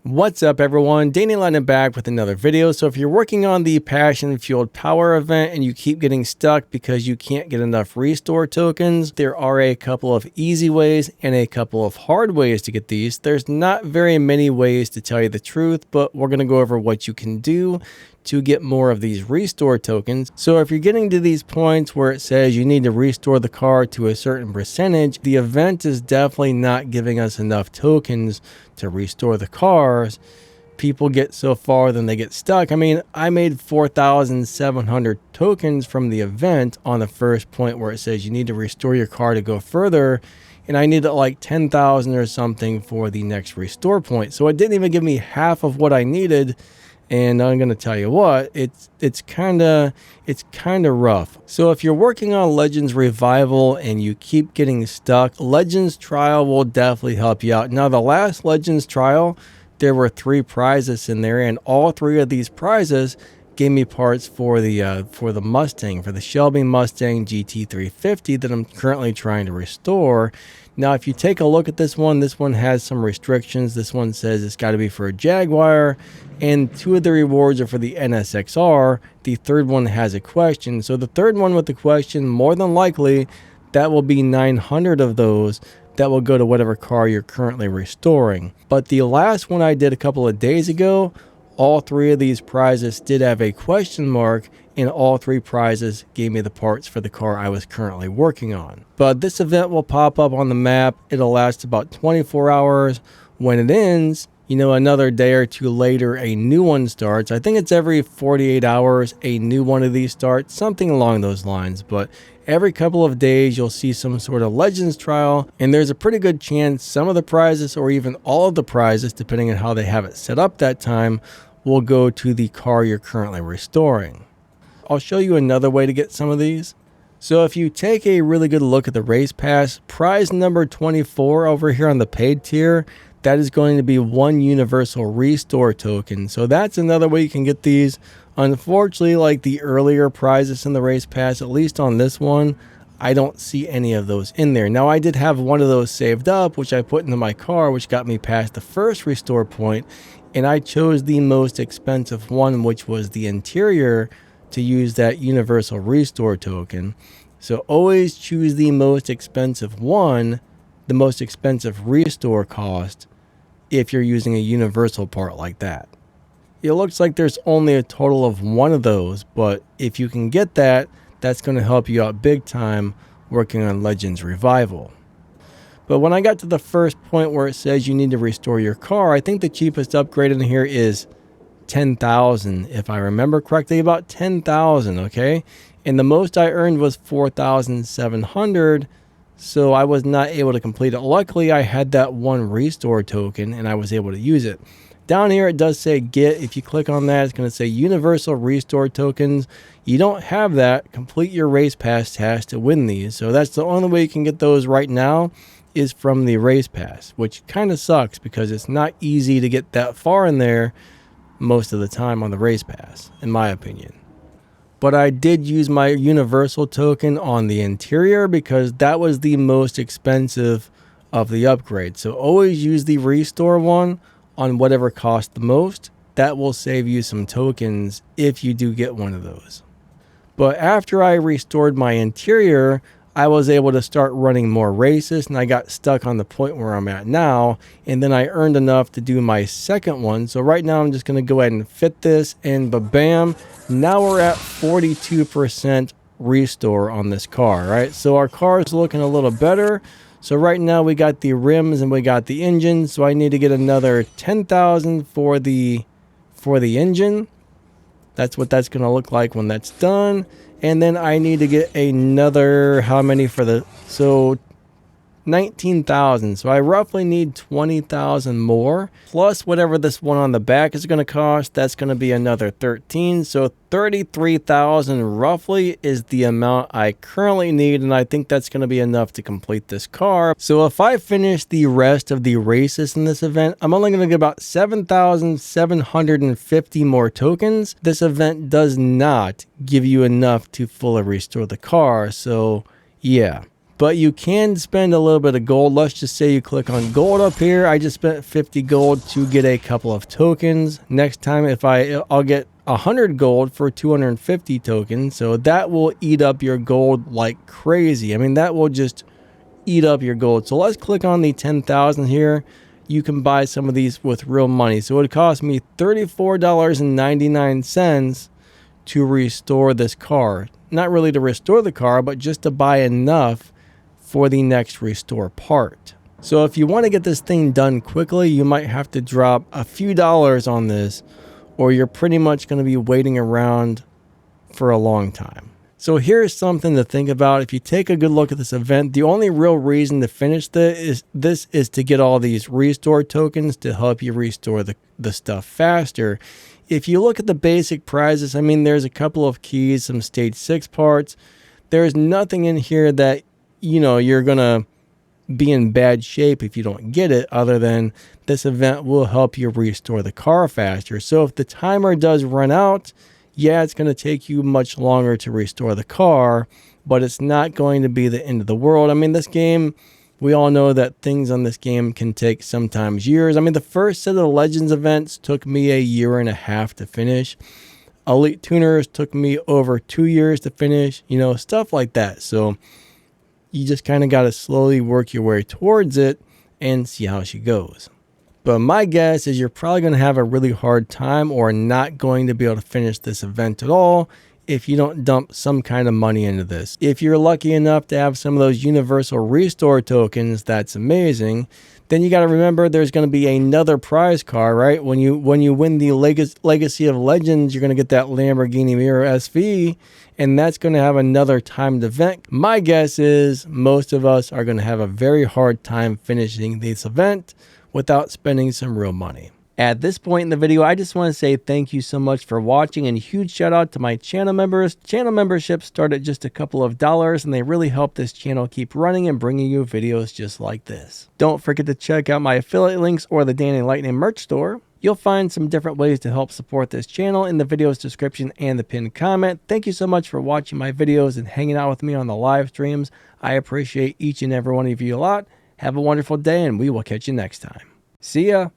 What's up everyone, Danny Lightning back with another video. So if you're working on the passion fueled power event and you keep getting stuck because you can't get enough restore tokens, there are a couple of easy ways and a couple of hard ways to get these. There's not very many ways to tell you the truth, but we're going to go over what you can do to get more of these restore tokens. So if you're getting to these points where it says you need to restore the car to a certain percentage, the event is definitely not giving us enough tokens to restore the cars. People get so far, then they get stuck. I mean, I made 4,700 tokens from the event on the first point where it says you need to restore your car to go further, and I needed like 10,000 or something for the next restore point. So it didn't even give me half of what I needed. And I'm going to tell you what, it's kind of rough. So if you're working on Legends Revival and you keep getting stuck, Legends Trial will definitely help you out. Now, the last Legends Trial, there were 3 prizes in there, and all 3 of these prizes gave me parts for the Mustang, for the Shelby Mustang GT350 that I'm currently trying to restore. Now, if you take a look at this one has some restrictions. This one says it's got to be for a Jaguar, and 2 of the rewards are for the NSXR. The third one has a question. So the third one with the question, more than likely, that will be 900 of those that will go to whatever car you're currently restoring. But the last one I did a couple of days ago, all 3 of these prizes did have a question mark, and all 3 prizes gave me the parts for the car I was currently working on. But this event will pop up on the map. It'll last about 24 hours. When it ends, another day or 2 later, a new one starts. I think it's every 48 hours, a new one of these starts, something along those lines. But every couple of days, you'll see some sort of Legends trial, and there's a pretty good chance some of the prizes, or even all of the prizes, depending on how they have it set up that time, will go to the car you're currently restoring. I'll show you another way to get some of these. So if you take a really good look at the race pass, prize number 24 over here on the paid tier, that is going to be 1 universal restore token. So that's another way you can get these. Unfortunately, like the earlier prizes in the race pass, at least on this one, I don't see any of those in there. Now, I did have one of those saved up, which I put into my car, which got me past the first restore point, and I chose the most expensive one, which was the interior, to use that universal restore token. So always choose the most expensive one, the most expensive restore cost, if you're using a universal part like that. It looks like there's only a total of 1 of those, but if you can get that, that's going to help you out big time working on Legends Revival. But when I got to the first point where it says you need to restore your car, I think the cheapest upgrade in here is 10,000, if I remember correctly, about 10,000, okay? And the most I earned was 4,700, so I was not able to complete it. Luckily, I had that 1 restore token, and I was able to use it. Down here, it does say get. If you click on that, it's going to say universal restore tokens. You don't have that. Complete your race pass task to win these. So that's the only way you can get those right now, is from the race pass, which kind of sucks because it's not easy to get that far in there most of the time on the race pass, in my opinion. But I did use my universal token on the interior because that was the most expensive of the upgrades. So always use the restore one on whatever costs the most. That will save you some tokens if you do get one of those. But after I restored my interior, I was able to start running more races, and I got stuck on the point where I'm at now, and then I earned enough to do my second one. So right now I'm just going to go ahead and fit this, and bam, now we're at 42% restore on this car, right? So our car is looking a little better. So right now we got the rims and we got the engine, so I need to get another 10,000 for the engine. That's what that's going to look like when that's done. And then I need to get another, how many for the, so 19,000. So I roughly need 20,000 more, plus whatever this one on the back is going to cost. That's going to be another 13. So 33,000 roughly is the amount I currently need, and I think that's going to be enough to complete this car. So if I finish the rest of the races in this event, I'm only going to get about 7,750 more tokens. This event does not give you enough to fully restore the car. So yeah, But you can spend a little bit of gold. Let's just say you click on gold up here. I just spent 50 gold to get a couple of tokens. Next time, if I'll get 100 gold for 250 tokens. So that will eat up your gold like crazy. I mean, that will just eat up your gold. So let's click on the 10,000 here. You can buy some of these with real money. So it cost me $34.99 to restore this car. Not really to restore the car, but just to buy enough for the next restore part. So if you want to get this thing done quickly, you might have to drop a few dollars on this, or you're pretty much going to be waiting around for a long time. So here's something to think about. If you take a good look at this event, the only real reason to finish this is to get all these restore tokens to help you restore the stuff faster. If you look at the basic prizes, I mean, there's a couple of keys, some stage 6 parts. There's nothing in here that, you know, you're going to be in bad shape if you don't get it, other than this event will help you restore the car faster. So if the timer does run out, yeah, it's going to take you much longer to restore the car, but it's not going to be the end of the world. I mean, this game, we all know that things on this game can take sometimes years. I mean, the first set of Legends events took me a year and a half to finish. Elite Tuners took me over 2 years to finish, you know, stuff like that. So you just kind of got to slowly work your way towards it and see how she goes. But my guess is you're probably going to have a really hard time or not going to be able to finish this event at all if you don't dump some kind of money into this. If you're lucky enough to have some of those universal restore tokens, that's amazing. Then you got to remember there's going to be another prize car, right? When you win the Legacy of Legends, you're going to get that Lamborghini Mirror SV, and that's going to have another timed event. My guess is most of us are going to have a very hard time finishing this event without spending some real money. At this point in the video, I just want to say thank you so much for watching, and a huge shout out to my channel members. Channel memberships start at just a couple of dollars, and they really help this channel keep running and bringing you videos just like this. Don't forget to check out my affiliate links or the Danny Lightning merch store. You'll find some different ways to help support this channel in the video's description and the pinned comment. Thank you so much for watching my videos and hanging out with me on the live streams. I appreciate each and every one of you a lot. Have a wonderful day, and we will catch you next time. See ya!